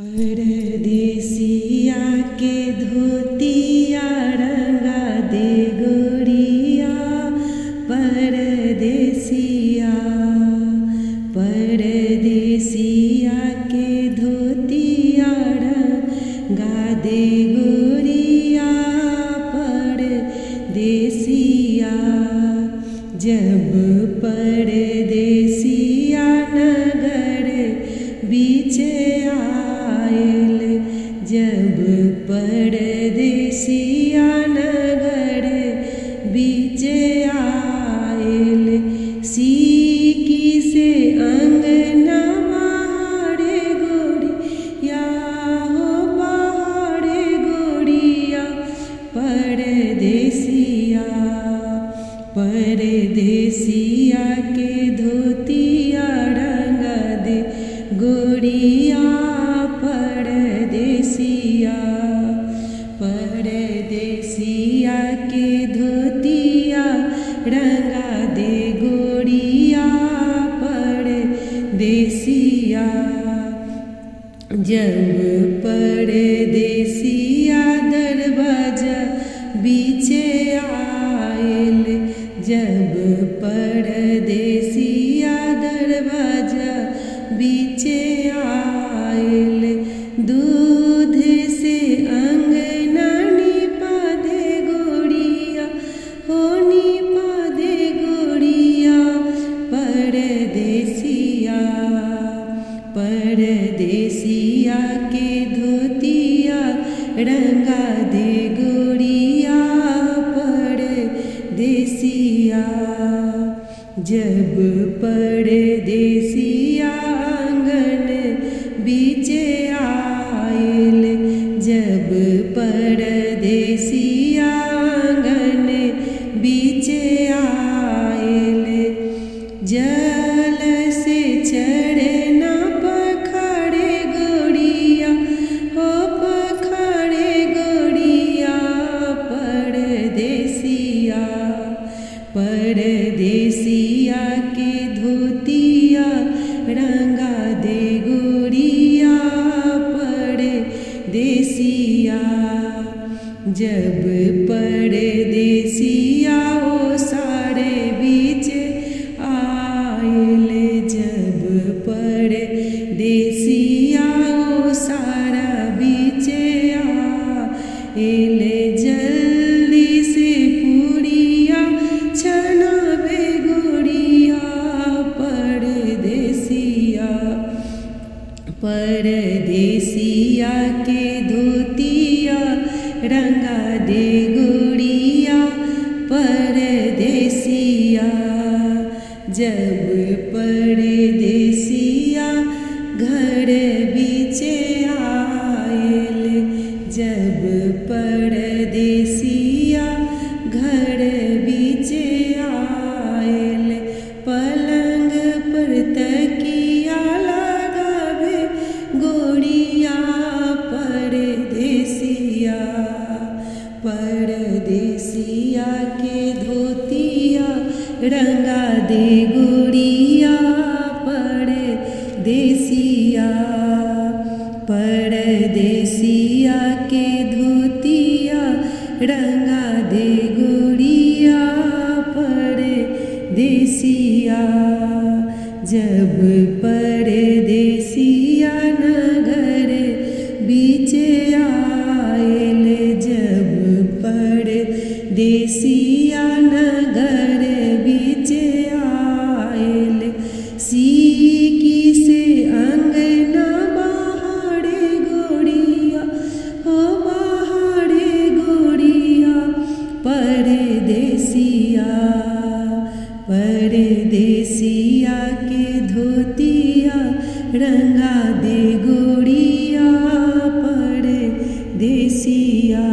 परदेसिया के धोतिया रंगा दे गोरिया परदेसिया परदेसिया के धोतिया रंगा दे गोरिया परदेसिया जब परदेसिया नगर बीचे आयल जब परदेसिया नगर बीचे आयल सीकी से अंगना पहाड़े गोरिया हो पहाड़े गोरिया परदेसिया परदेसिया के धोतिया रंगा दे गोरिया परदेसिया परदेसिया के धोतिया रंगा दे गोरिया परदेसिया जब परदेसिया दरवाजा बीचे आयल जब परदेसिया दरवाजा बीचे आयल दूध से अंगना निपा दे गोरिया हो निपा दे गोरिया परदेसिया परदेसिया के धोतिया रंगा दे गोरिया परदेसिया जब परदेसिया आंगन बीचे आयल जब परदेसिया आंगन बीचे आयल जल से चढ़े ना पखाड़े गोरिया हो पखाड़े गोरिया परदेसिया परदेसिया के धोतिया रंगा दे गोरिया परदेसिया जब परदेसिया ओ सारे बीच आयल जब परदेसिया ओ सारा बीच आयल जल्दी से पूरिया छना बे गोरिया परदेसिया परदेसिया के धोतिया रंगा दे गोरिया परदेसिया जब परदेसिया घर बीचे आयल जब परदेसिया घर बीचे आयल पलंग पर तकिया लगावे गोरिया परदेसिया परदेसिया के धोतिया रंगा दे गोरिया परदेसिया परदेसिया के धोतिया रंगा दे गोरिया परदेसिया जब परदेसिया नगर बीचे आयल जब परदेसिया नगर बीचे आयल सीकी से अंगना पहाड़े गोरिया हो पहाड़े गोरिया परदेसिया परदेसिया के धोतिया रंगा दे गोरिया परदेसिया।